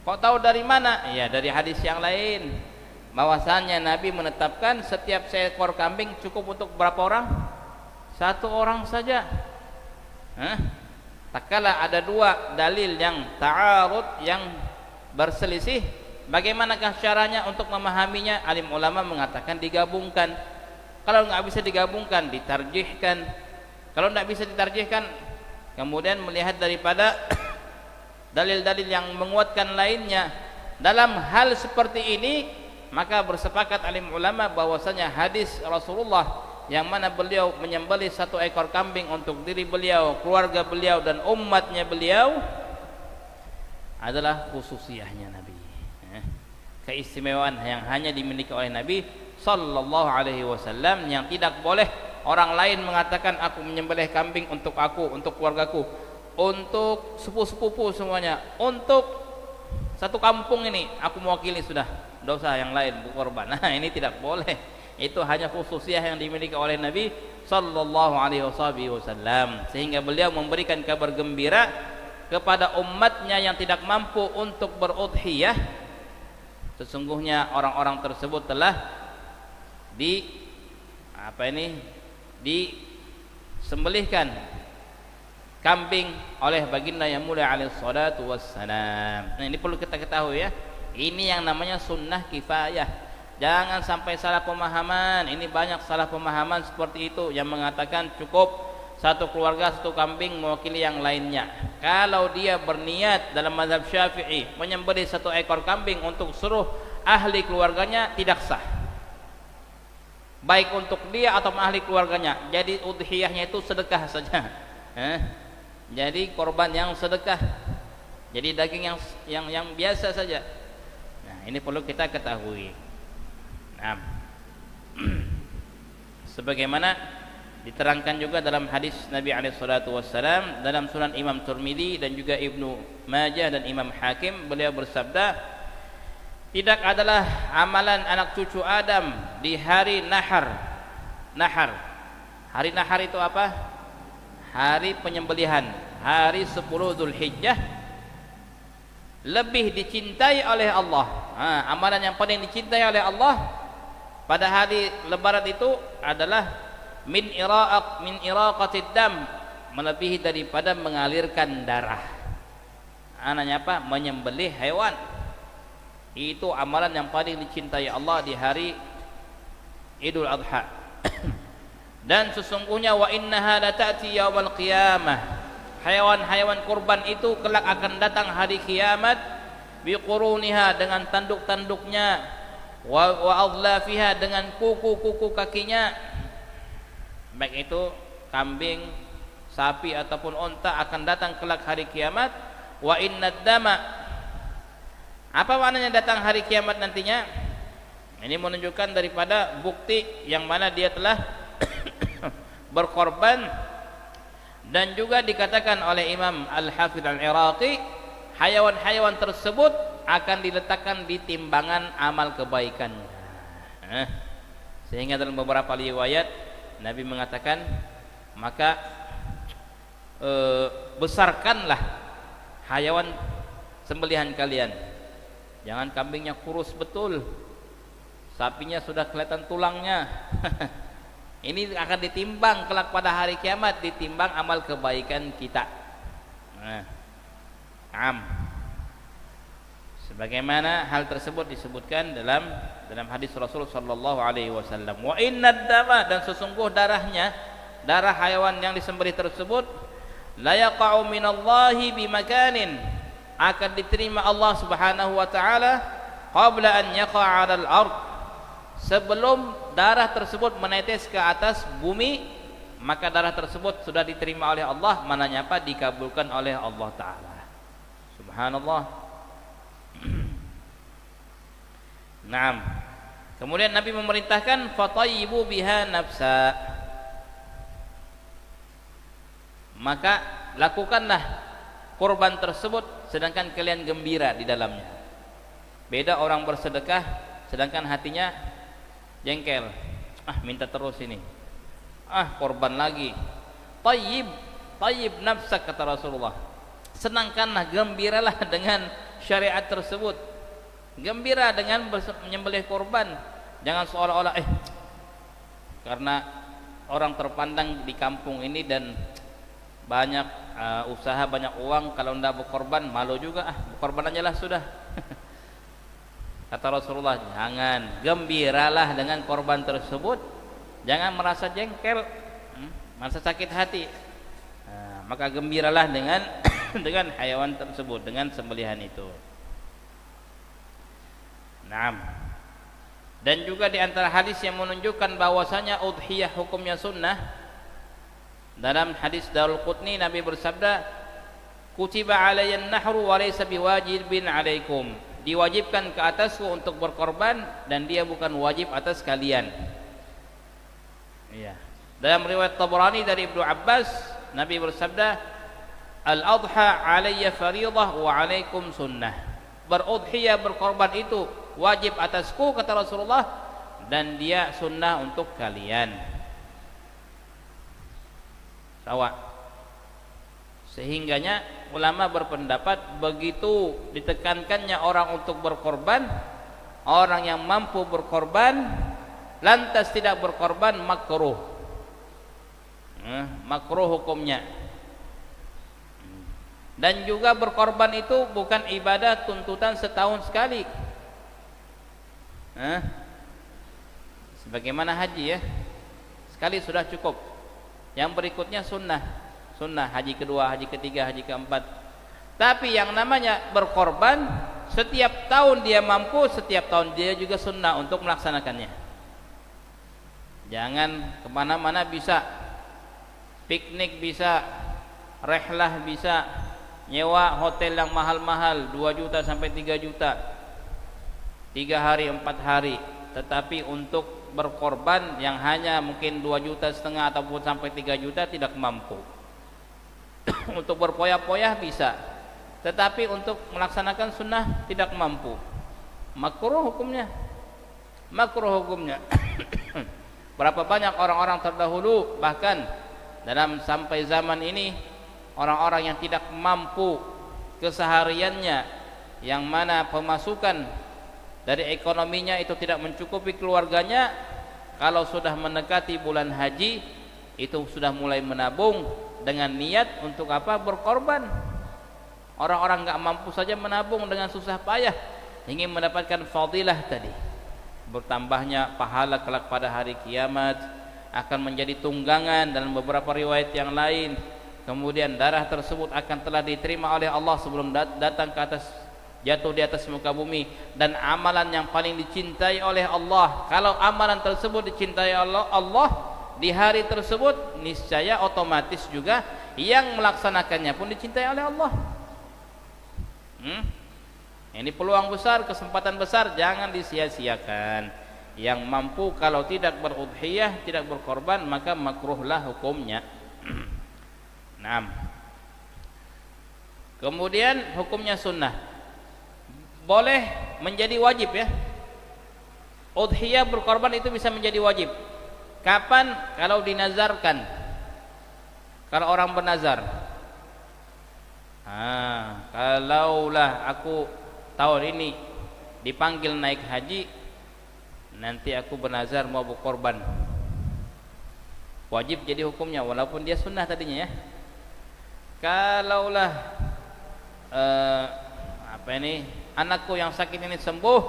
Kok tahu dari mana? Ya dari hadis yang lain, bahwasannya Nabi menetapkan setiap seekor kambing cukup untuk berapa orang? Satu orang saja. Tak kala ada dua dalil yang ta'arud, yang berselisih, bagaimanakah caranya untuk memahaminya? Alim ulama mengatakan digabungkan. Kalau nggak bisa digabungkan, ditarjihkan. Kalau nggak bisa ditarjihkan, kemudian melihat daripada dalil-dalil yang menguatkan lainnya. Dalam hal seperti ini, maka bersepakat alim ulama bahwasanya hadis Rasulullah yang mana beliau menyembelih satu ekor kambing untuk diri beliau, keluarga beliau, dan umatnya beliau adalah khususiyahnya Nabi, keistimewaan yang hanya dimiliki oleh Nabi sallallahu alaihi wasallam, yang tidak boleh orang lain mengatakan aku menyembelih kambing untuk aku, untuk keluargaku, untuk sepupu-sepupu semuanya, untuk satu kampung ini aku mewakili, sudah dosa yang lain berkorban. Nah, ini tidak boleh. Itu hanya khususiyah yang dimiliki oleh Nabi sallallahu alaihi wasallam, sehingga beliau memberikan kabar gembira kepada umatnya yang tidak mampu untuk berudhiyah. Sesungguhnya orang-orang tersebut telah disembelihkan kambing oleh baginda yang mulia alaihi salatu wassalam. Nah, ini perlu kita ketahui ya. Ini yang namanya sunnah kifayah. Jangan sampai salah pemahaman. Ini banyak salah pemahaman seperti itu, yang mengatakan cukup satu keluarga satu kambing mewakili yang lainnya. Kalau dia berniat dalam mazhab Syafi'i menyembelih satu ekor kambing untuk seluruh ahli keluarganya, tidak sah, baik untuk dia atau ahli keluarganya. Jadi udhiyahnya itu sedekah saja. Jadi korban yang sedekah. Jadi daging yang biasa saja. Nah, ini perlu kita ketahui. Nah, sebagaimana diterangkan juga dalam hadis Nabi alaihi salatu wassalam dalam Sunan Imam Tirmidzi dan juga Ibnu Majah dan Imam Hakim, beliau bersabda, tidak adalah amalan anak cucu Adam di hari nahar. Hari nahar itu apa? Hari penyembelihan, hari 10 Dzulhijjah, lebih dicintai oleh Allah. Amalan yang paling dicintai oleh Allah pada hari lebaran itu adalah min iraqatid dam, melebihi daripada mengalirkan darah. Ananya apa? Menyembelih hewan. Itu amalan yang paling dicintai Allah di hari Idul Adha. Dan sesungguhnya wa innaha la ta'ti yaumil qiyamah, hewan-hewan kurban itu kelak akan datang hari kiamat, biquruniha, dengan tanduk-tanduknya, wa adlafiha, dengan kuku-kuku kakinya. Baik itu kambing, sapi ataupun unta akan datang kelak hari kiamat. Wa innad dama, apa maknanya datang hari kiamat nantinya? Ini menunjukkan daripada bukti yang mana dia telah berkorban. Dan juga dikatakan oleh Imam Al-Hafidh Al-Iraqi, hayawan-hayawan tersebut akan diletakkan di timbangan amal kebaikannya. Sehingga dalam beberapa riwayat Nabi mengatakan, maka besarkanlah hayawan sembelihan kalian. Jangan kambingnya kurus betul, sapinya sudah kelihatan tulangnya. Ini akan ditimbang kelak pada hari kiamat, ditimbang amal kebaikan kita. Sebagaimana hal tersebut disebutkan dalam hadis Rasul sallallahu alaihi wasallam. Wa innad dama, dan sesungguh darahnya, darah hayawan yang disembelih tersebut, la yaqa'u minallahi bimakanin, akan diterima Allah Subhanahu wa taala qabla an yaqa'a 'alal ard, sebelum darah tersebut menetes ke atas bumi, maka darah tersebut sudah diterima oleh Allah, mananya apa? Dikabulkan oleh Allah taala. Subhanallah. Naam. Kemudian Nabi memerintahkan fatayyibu biha nafsa, maka lakukanlah kurban tersebut sedangkan kalian gembira di dalamnya. Beda orang bersedekah sedangkan hatinya jengkel, minta terus ini, korban lagi. Tayyib nafsak, kata Rasulullah, senangkanlah, gembiralah dengan syariat tersebut. Gembira dengan menyembelih korban. Jangan seolah-olah karena orang terpandang di kampung ini dan banyak usaha, banyak uang, kalau tidak berkorban malu juga, berkorban aja lah sudah. Kata Rasulullah, jangan, gembiralah dengan korban tersebut, jangan merasa jengkel, merasa sakit hati. Maka gembiralah dengan dengan hayawan tersebut, dengan sembelihan itu. Naam. Dan juga di antara hadis yang menunjukkan bahwasanya udhiyah hukumnya sunnah, dalam hadis Darul Qutni Nabi bersabda, kutiba alayyan nahru wa laysa biwajibin alaikum, diwajibkan ke atasku untuk berkorban dan dia bukan wajib atas kalian. Iya. Dalam riwayat Tabrani dari Ibnu Abbas, Nabi bersabda, al-adha alayya fariidah wa alaikum sunnah. Berudhiyah, berkorban itu wajib atasku, kata Rasulullah, dan dia sunnah untuk kalian. Sawa. Sehingganya ulama berpendapat begitu ditekankannya orang untuk berkorban, orang yang mampu berkorban lantas tidak berkorban makruh. Makruh hukumnya. Dan juga berkorban itu bukan ibadah tuntutan setahun sekali. Sebagaimana haji ya, sekali sudah cukup. Yang berikutnya sunnah, haji kedua, haji ketiga, haji keempat. Tapi yang namanya berkorban, setiap tahun dia mampu, setiap tahun dia juga sunnah untuk melaksanakannya. Jangan kemana-mana bisa, piknik bisa, rehlah bisa, nyewa hotel yang mahal-mahal 2 juta sampai 3 juta 3 hari 4 hari, tetapi untuk berkorban yang hanya mungkin 2,5 juta ataupun sampai 3 juta tidak mampu. Untuk berpoya-poya bisa, tetapi untuk melaksanakan sunnah tidak mampu. Makruh hukumnya. Berapa banyak orang-orang terdahulu, bahkan dalam sampai zaman ini, orang-orang yang tidak mampu kesehariannya, yang mana pemasukan dari ekonominya itu tidak mencukupi keluarganya, kalau sudah mendekati bulan haji itu sudah mulai menabung dengan niat untuk apa? Berkorban. Orang-orang enggak mampu saja menabung dengan susah payah ingin mendapatkan fadilah tadi, bertambahnya pahala kelak pada hari kiamat, akan menjadi tunggangan dalam beberapa riwayat yang lain. Kemudian darah tersebut akan telah diterima oleh Allah sebelum datang ke atas, jatuh di atas muka bumi. Dan amalan yang paling dicintai oleh Allah, kalau amalan tersebut dicintai Allah di hari tersebut, niscaya otomatis juga yang melaksanakannya pun dicintai oleh Allah. Ini peluang besar, kesempatan besar, jangan disia-siakan. Yang mampu kalau tidak berudhiyah, tidak berkorban, maka makruhlah hukumnya. Nah, kemudian hukumnya sunnah, boleh menjadi wajib ya. Udhiyah, berkorban itu bisa menjadi wajib. Kapan? Kalau dinazarkan. Kalau orang bernazar, kalaulah aku tahun ini dipanggil naik haji, nanti aku bernazar mau berkorban, wajib jadi hukumnya walaupun dia sunnah tadinya ya. Kalaulah anakku yang sakit ini sembuh,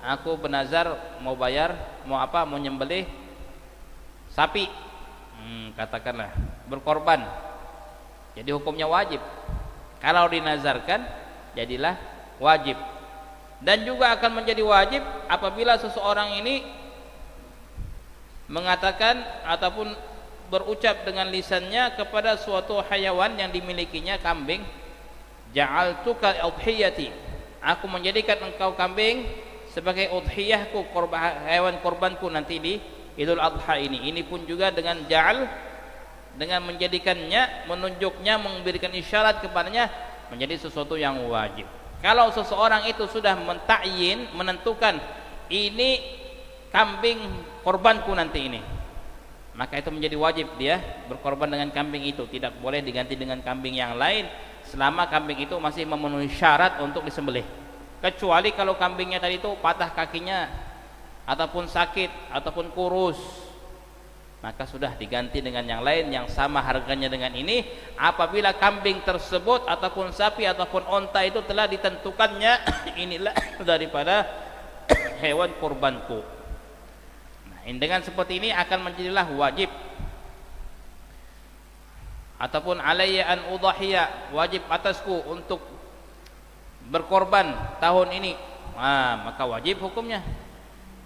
aku bernazar mau mau nyembelih sapi, katakanlah berkorban, jadi hukumnya wajib. Kalau dinazarkan jadilah wajib. Dan juga akan menjadi wajib apabila seseorang ini mengatakan ataupun berucap dengan lisannya kepada suatu hayawan yang dimilikinya, kambing, ja'altuka udhiyati, aku menjadikan engkau kambing sebagai udhiyahku, hewan korbanku nanti di Idul Adha ini. Ini pun juga dengan ja'al, dengan menjadikannya, menunjuknya, memberikan isyarat kepadanya, menjadi sesuatu yang wajib. Kalau seseorang itu sudah mentakyin, menentukan ini kambing korbanku nanti ini, maka itu menjadi wajib dia berkorban dengan kambing itu, tidak boleh diganti dengan kambing yang lain selama kambing itu masih memenuhi syarat untuk disembelih. Kecuali kalau kambingnya tadi itu patah kakinya ataupun sakit ataupun kurus, maka sudah diganti dengan yang lain yang sama harganya dengan ini apabila kambing tersebut ataupun sapi ataupun onta itu telah ditentukannya inilah daripada hewan kurbanku. Nah, dengan seperti ini akan menjadilah wajib ataupun alayya an udhiyah, wajib atasku untuk berkorban tahun ini. Nah, maka wajib hukumnya.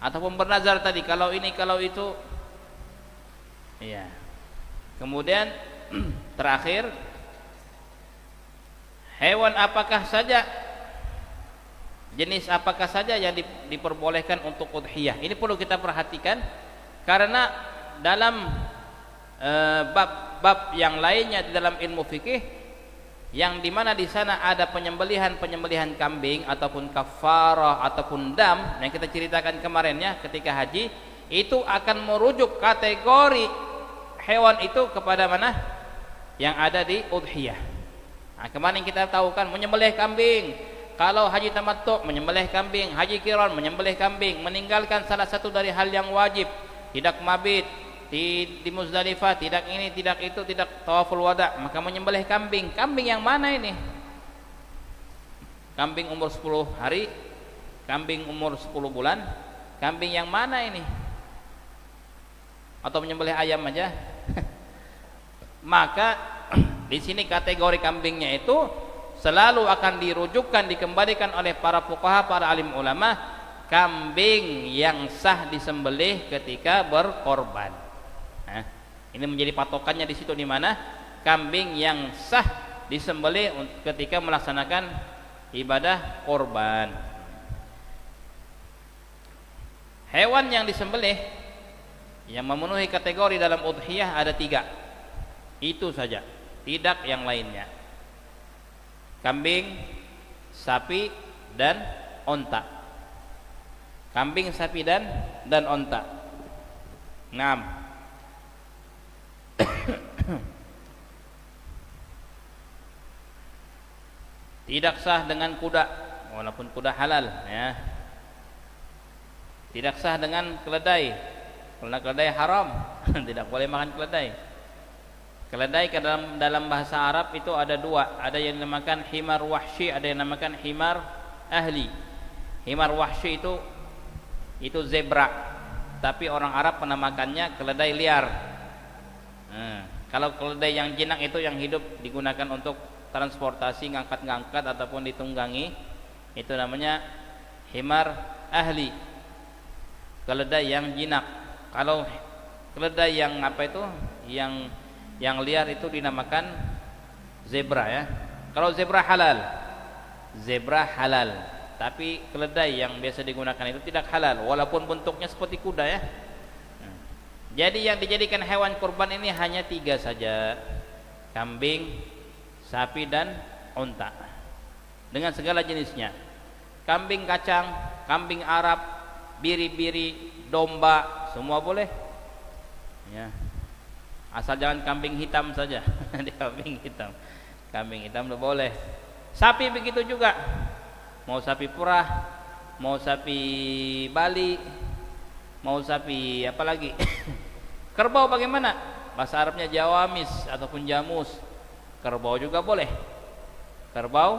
Ataupun bernazar tadi, kalau ini kalau itu. Ya. Kemudian terakhir, hewan apakah saja, jenis apakah saja yang diperbolehkan untuk udhiyah. Ini perlu kita perhatikan karena dalam bab-bab yang lainnya di dalam ilmu fikih yang dimana di sana ada penyembelihan kambing ataupun kafarah ataupun dam yang kita ceritakan kemarin ya ketika haji, itu akan merujuk kategori hewan itu kepada mana yang ada di udhiyah. Nah, kemarin kita tahu kan menyembelih kambing, kalau haji tamattu menyembelih kambing, haji qiran menyembelih kambing, meninggalkan salah satu dari hal yang wajib, tidak mabit di Muzdalifah, tidak ini, tidak itu, tidak tawaful wada, maka menyembelih kambing. Kambing yang mana ini? Kambing umur 10 hari, kambing umur 10 bulan, kambing yang mana ini? Atau menyembelih ayam aja? Maka di sini kategori kambingnya itu selalu akan dirujukkan, dikembalikan oleh para fuqaha, para alim ulama, kambing yang sah disembelih ketika berkorban. Nah, ini menjadi patokannya di situ, di mana kambing yang sah disembelih ketika melaksanakan ibadah korban. Hewan yang disembelih yang memenuhi kategori dalam udhiyah ada 3. Itu saja, tidak yang lainnya. Kambing, sapi, dan onta. Kambing, sapi, dan onta. 6. Tidak sah dengan kuda, walaupun kuda halal ya. Tidak sah dengan keledai, karena keledai haram. Tidak boleh makan keledai. Keledai dalam bahasa Arab itu ada 2, ada yang dinamakan himar wahsy, ada yang dinamakan himar ahli. Himar wahsy itu zebra, tapi orang Arab menamakannya keledai liar. Kalau keledai yang jinak itu yang hidup digunakan untuk transportasi, ngangkat-ngangkat ataupun ditunggangi, itu namanya himar ahli, keledai yang jinak. Kalau keledai yang apa itu, yang liar itu dinamakan zebra ya. Kalau zebra halal, tapi keledai yang biasa digunakan itu tidak halal, walaupun bentuknya seperti kuda ya. Jadi yang dijadikan hewan kurban ini hanya 3 saja, kambing, sapi, dan unta, dengan segala jenisnya. Kambing kacang, kambing Arab, biri-biri, domba, semua boleh ya. Asal jangan kambing hitam saja. Kambing hitam tidak boleh. Sapi begitu juga, mau sapi perah, mau sapi Bali, mau sapi apa lagi. Kerbau bagaimana? Bahasa Arabnya jawamis ataupun jamus. Kerbau juga boleh. Kerbau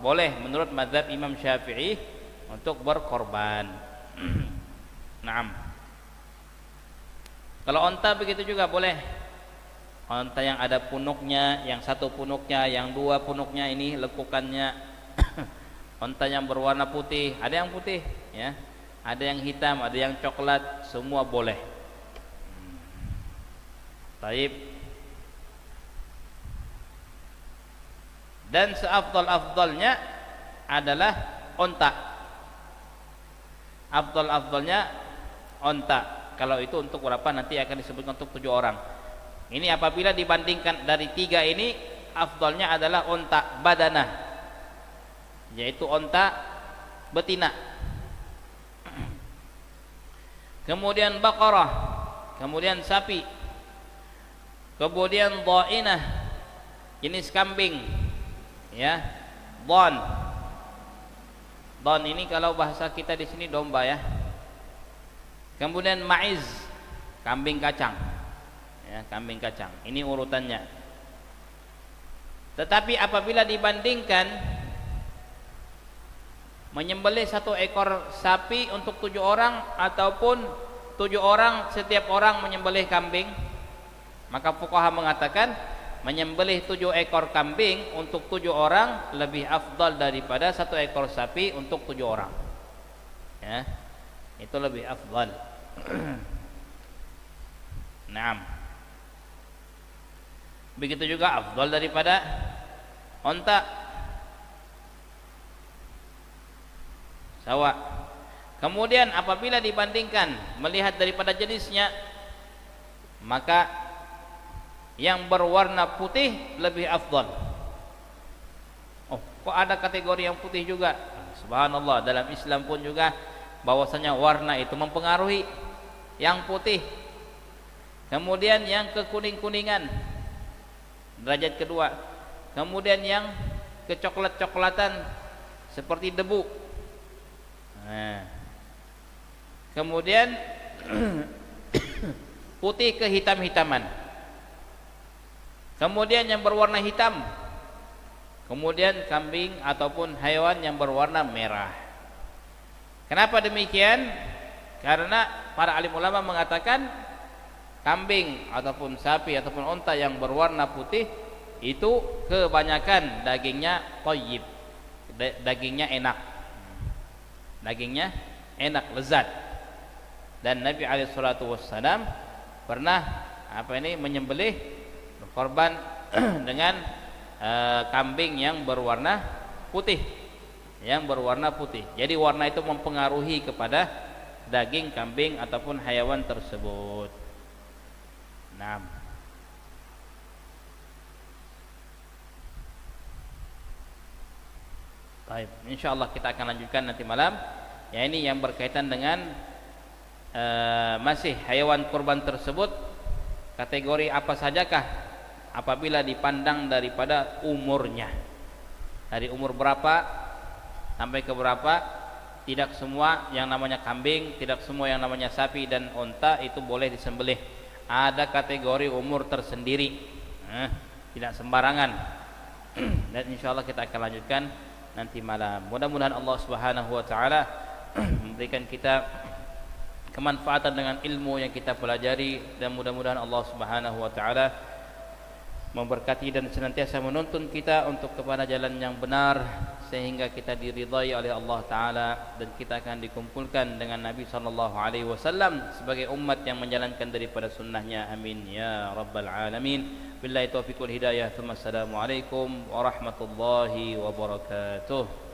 boleh menurut mazhab Imam Syafi'i untuk berkorban. Naam. Kalau onta begitu juga boleh. Onta yang ada punuknya, yang 1 punuknya, yang 2 punuknya ini lekukannya. Onta yang berwarna putih, ada yang putih ya, ada yang hitam, ada yang coklat, semua boleh. Taib. Dan seafdal-afdalnya adalah onta. Afdal-afdalnya onta. Kalau itu untuk berapa nanti akan disebutkan untuk 7 orang. Ini apabila dibandingkan dari 3 ini, afdalnya adalah onta badanah, yaitu onta betina. Kemudian baqarah, kemudian sapi, kemudian dhainah, jenis kambing ya. Dhon. Dhon ini kalau bahasa kita di sini domba ya. Kemudian ma'iz, kambing kacang. Ya, kambing kacang. Ini urutannya. Tetapi apabila dibandingkan menyembelih 1 ekor sapi untuk 7 orang ataupun 7 orang setiap orang menyembelih kambing, maka fuqaha mengatakan menyembelih 7 ekor kambing untuk 7 orang lebih afdal daripada 1 ekor sapi untuk 7 orang. Ya, itu lebih afdal. Naam. Begitu juga afdal daripada onta. Sawa. Kemudian apabila dibandingkan melihat daripada jenisnya, maka yang berwarna putih lebih afdal. Oh, kok ada kategori yang putih juga? Subhanallah, dalam Islam pun juga bahwasanya warna itu mempengaruhi. Yang putih, kemudian yang kekuning-kuningan, derajat kedua, kemudian yang kecoklat-coklatan seperti debu, nah, kemudian putih kehitam-hitaman, kemudian yang berwarna hitam, kemudian kambing ataupun hewan yang berwarna merah. Kenapa demikian? Karena para alim ulama mengatakan kambing ataupun sapi ataupun unta yang berwarna putih itu kebanyakan dagingnya thayyib, dagingnya enak, dagingnya enak, lezat. Dan Nabi alaihi salatu wassalam pernah menyembelih berkorban dengan kambing yang berwarna putih, Jadi warna itu mempengaruhi kepada daging kambing ataupun hayawan tersebut. Nah, baik, insyaallah kita akan lanjutkan nanti malam. Ya, ini yang berkaitan dengan masih hayawan kurban tersebut kategori apa sajakah apabila dipandang daripada umurnya, dari umur berapa sampai ke berapa. Tidak semua yang namanya kambing, tidak semua yang namanya sapi dan unta itu boleh disembelih. Ada kategori umur tersendiri, tidak sembarangan. Dan insyaallah kita akan lanjutkan nanti malam. Mudah-mudahan Allah Subhanahu wa taala memberikan kita kemanfaatan dengan ilmu yang kita pelajari, dan mudah-mudahan Allah Subhanahu wa taala memberkati dan senantiasa menuntun kita untuk kepada jalan yang benar sehingga kita diridhai oleh Allah taala dan kita akan dikumpulkan dengan Nabi sallallahu alaihi wasallam sebagai umat yang menjalankan daripada sunnahnya. Amin ya rabbal alamin. Billahi taufiq wal hidayah. Assalamualaikum warahmatullahi wabarakatuh.